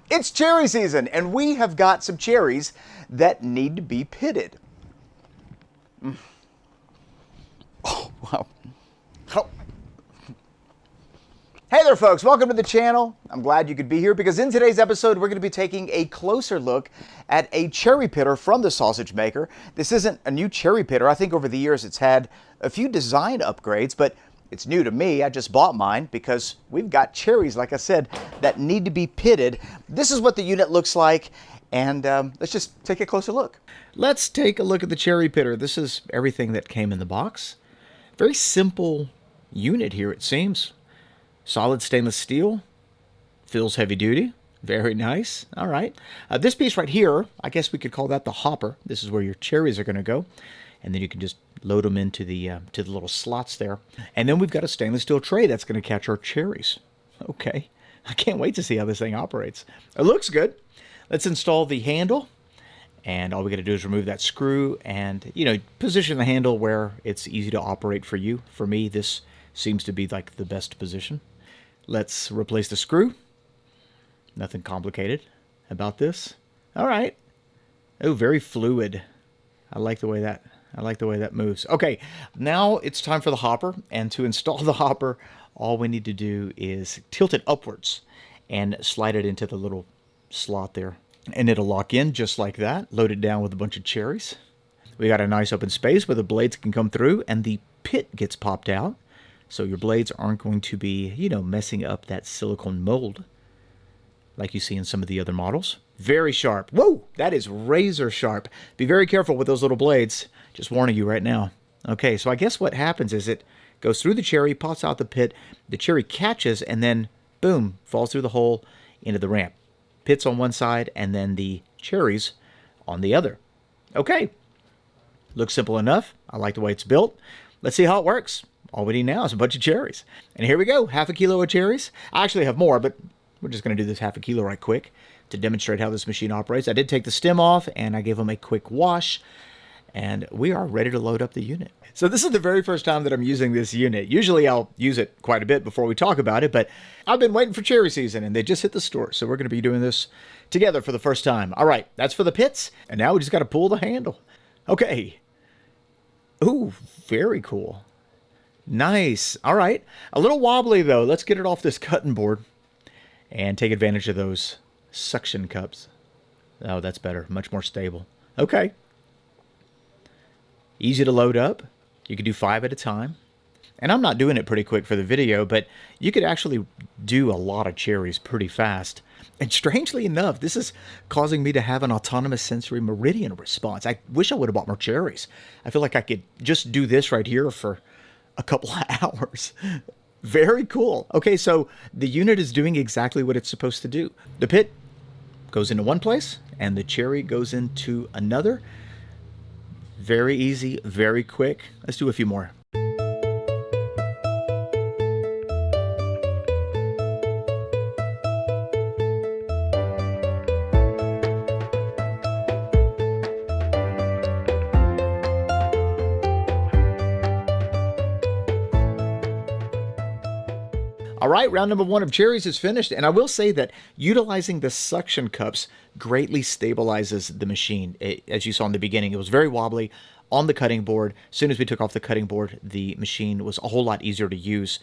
It's cherry season, and we have got some cherries that need to be pitted. Oh, wow. Oh. Hey there, folks. Welcome to the channel. I'm glad you could be here because in today's episode, we're going to be taking a closer look at a cherry pitter from the sausage maker. This isn't a new cherry pitter. I think over the years it's had a few design upgrades, but it's new to me. I just bought mine because we've got cherries, like I said, that need to be pitted. This is what the unit looks like, and let's just take a closer look. Let's take a look at the cherry pitter. This is everything that came in the box. Very simple unit here, it seems. Solid stainless steel. Feels heavy duty. Very nice. All right. This piece right here, I guess we could call that the hopper. This is where your cherries are going to go. And then you can just load them into the little slots there. And then we've got a stainless steel tray that's going to catch our cherries. Okay. I can't wait to see how this thing operates. It looks good. Let's install the handle. And all we got to do is remove that screw and, position the handle where it's easy to operate for you. For me, this seems to be like the best position. Let's replace the screw. Nothing complicated about this. All right. Oh, very fluid. I like the way that moves. Okay, now it's time for the hopper. And to install the hopper, all we need to do is tilt it upwards and slide it into the little slot there. And it'll lock in just like that, loaded down with a bunch of cherries. We got a nice open space where the blades can come through and the pit gets popped out. So your blades aren't going to be, messing up that silicone mold like you see in some of the other models. Very sharp. Whoa, that is razor sharp. Be very careful with those little blades. Just warning you right now. Okay, so I guess what happens is it goes through the cherry, pops out the pit, the cherry catches, and then, boom, falls through the hole into the ramp. Pits on one side, and then the cherries on the other. Okay, looks simple enough. I like the way it's built. Let's see how it works. All we need now is a bunch of cherries. And here we go, half a kilo of cherries. I actually have more, but we're just going to do this half a kilo right quick to demonstrate how this machine operates. I did take the stem off, and I gave them a quick wash, and we are ready to load up the unit. So this is the very first time that I'm using this unit. Usually I'll use it quite a bit before we talk about it, but I've been waiting for cherry season, and they just hit the store, so we're going to be doing this together for the first time. All right, that's for the pits, and now we just got to pull the handle. Okay. Ooh, very cool. Nice. All right. A little wobbly, though. Let's get it off this cutting board and take advantage of those suction cups. Oh, that's better. Much more stable. Okay. Easy to load up. You can do 5 at a time. And I'm not doing it pretty quick for the video, but you could actually do a lot of cherries pretty fast. And strangely enough, this is causing me to have an autonomous sensory meridian response. I wish I would have bought more cherries. I feel like I could just do this right here for a couple of hours. Very cool. Okay, so the unit is doing exactly what it's supposed to do. The pit goes into one place, and the cherry goes into another. Very easy, very quick. Let's do a few more. All right, round number 1 of cherries is finished, and I will say that utilizing the suction cups greatly stabilizes the machine. As you saw in the beginning, it was very wobbly on the cutting board. As soon as we took off the cutting board, the machine was a whole lot easier to use,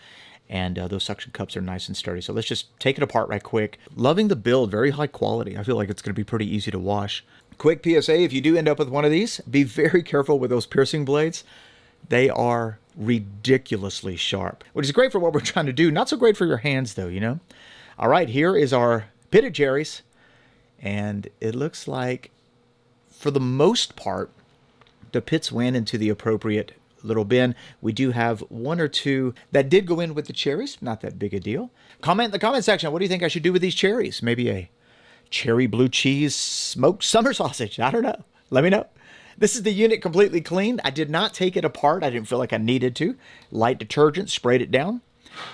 and those suction cups are nice and sturdy. So let's just take it apart right quick. Loving the build, very high quality. I feel like it's going to be pretty easy to wash. Quick PSA, if you do end up with one of these, be very careful with those piercing blades. They are ridiculously sharp, which is great for what we're trying to do. Not so great for your hands, though, All right, here is our pitted cherries, and it looks like, for the most part, the pits went into the appropriate little bin. We do have 1 or 2 that did go in with the cherries. Not that big a deal. Comment in the comment section. What do you think I should do with these cherries? Maybe a cherry blue cheese smoked summer sausage. I don't know. Let me know. This is the unit completely cleaned. I did not take it apart. I didn't feel like I needed to. Light detergent, sprayed it down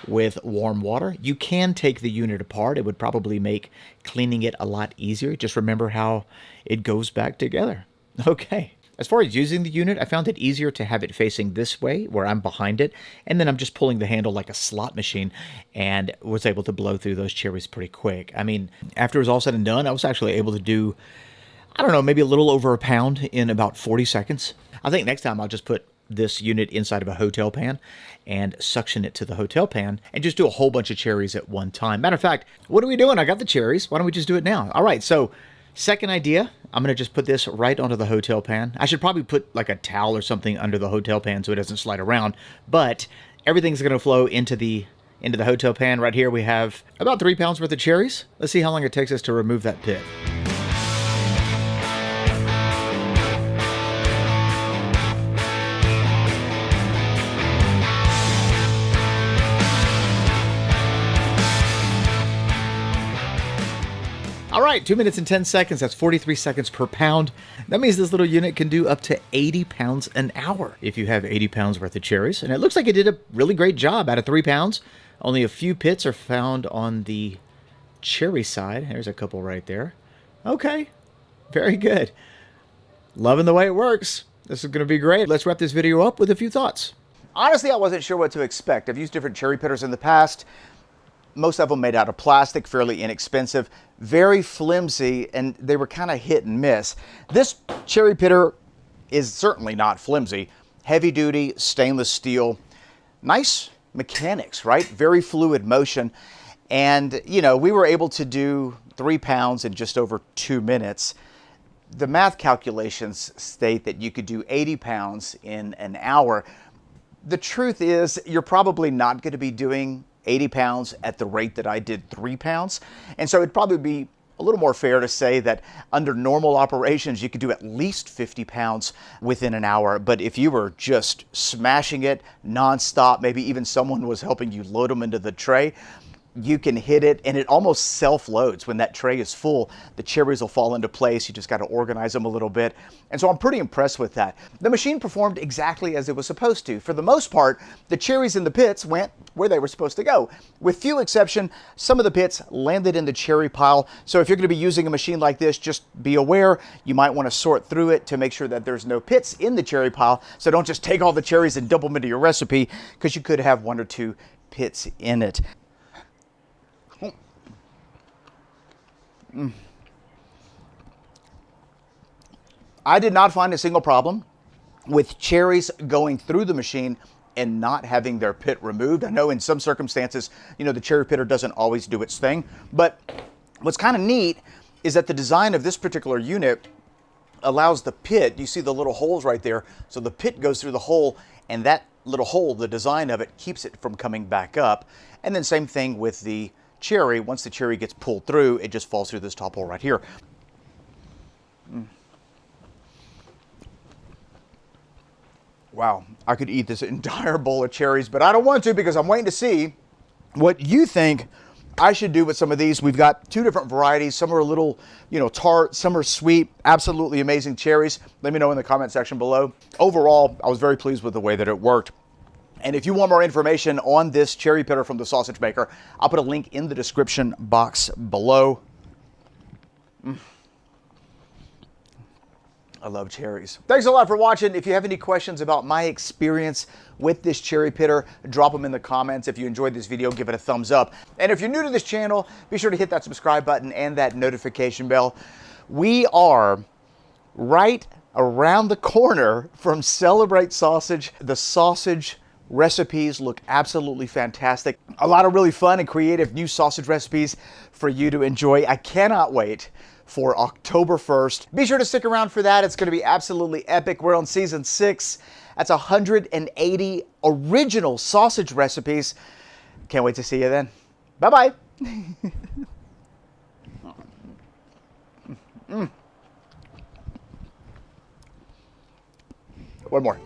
with warm water. You can take the unit apart. It would probably make cleaning it a lot easier. Just remember how it goes back together. Okay. As far as using the unit, I found it easier to have it facing this way, where I'm behind it, and then I'm just pulling the handle like a slot machine, and was able to blow through those cherries pretty quick. I mean, after it was all said and done, I was actually able to do, I don't know, maybe a little over a pound in about 40 seconds. I think next time I'll just put this unit inside of a hotel pan and suction it to the hotel pan and just do a whole bunch of cherries at one time. Matter of fact, what are we doing? I got the cherries. Why don't we just do it now? All right, so second idea, I'm going to just put this right onto the hotel pan. I should probably put like a towel or something under the hotel pan so it doesn't slide around, but everything's going to flow into the hotel pan. Right here we have about 3 pounds worth of cherries. Let's see how long it takes us to remove that pit. All right, 2 minutes and 10 seconds. That's 43 seconds per pound. That means this little unit can do up to 80 pounds an hour if you have 80 pounds worth of cherries. And it looks like it did a really great job. Out of 3 pounds, only a few pits are found on the cherry side. There's a couple right there. Okay, very good. Loving the way it works. This is going to be great. Let's wrap this video up with a few thoughts. Honestly, I wasn't sure what to expect. I've used different cherry pitters in the past. Most of them made out of plastic, fairly inexpensive, very flimsy, and they were kind of hit and miss. This cherry pitter is certainly not flimsy. Heavy duty, stainless steel, nice mechanics, right? Very fluid motion. And, you know, we were able to do 3 pounds in just over 2 minutes. The math calculations state that you could do 80 pounds in an hour. The truth is, you're probably not going to be doing 80 pounds at the rate that I did 3 pounds. And so it'd probably be a little more fair to say that under normal operations, you could do at least 50 pounds within an hour. But if you were just smashing it nonstop, maybe even someone was helping you load them into the tray, you can hit it, and it almost self-loads. When that tray is full, the cherries will fall into place. You just got to organize them a little bit. And so I'm pretty impressed with that. The machine performed exactly as it was supposed to. For the most part, the cherries in the pits went where they were supposed to go. With few exception, some of the pits landed in the cherry pile. So if you're going to be using a machine like this, just be aware you might want to sort through it to make sure that there's no pits in the cherry pile. So don't just take all the cherries and dump them into your recipe, because you could have 1 or 2 pits in it. I did not find a single problem with cherries going through the machine and not having their pit removed. I know in some circumstances, you know, the cherry pitter doesn't always do its thing, but what's kind of neat is that the design of this particular unit allows the pit, you see the little holes right there, so the pit goes through the hole, and that little hole, the design of it, keeps it from coming back up. And then same thing with the cherry. Once the cherry gets pulled through, it just falls through this top hole right here. Wow, I could eat this entire bowl of cherries, but I don't want to, because I'm waiting to see what you think I should do with some of these. We've got 2 different varieties. Some are a little, you know, tart, some are sweet. Absolutely amazing cherries. Let me know in the comment section below. Overall, I was very pleased with the way that it worked. And if you want more information on this cherry pitter from the sausage maker, I'll put a link in the description box below. I love cherries. Thanks a lot for watching. If you have any questions about my experience with this cherry pitter, drop them in the comments. If you enjoyed this video, give it a thumbs up. And if you're new to this channel, be sure to hit that subscribe button and that notification bell. We are right around the corner from Celebrate Sausage. The sausage recipes look absolutely fantastic. A lot of really fun and creative new sausage recipes for you to enjoy. I cannot wait for October 1st. Be sure to stick around for that. It's going to be absolutely epic. We're on season 6. That's 180 original sausage recipes. Can't wait to see you then. Bye-bye. One more.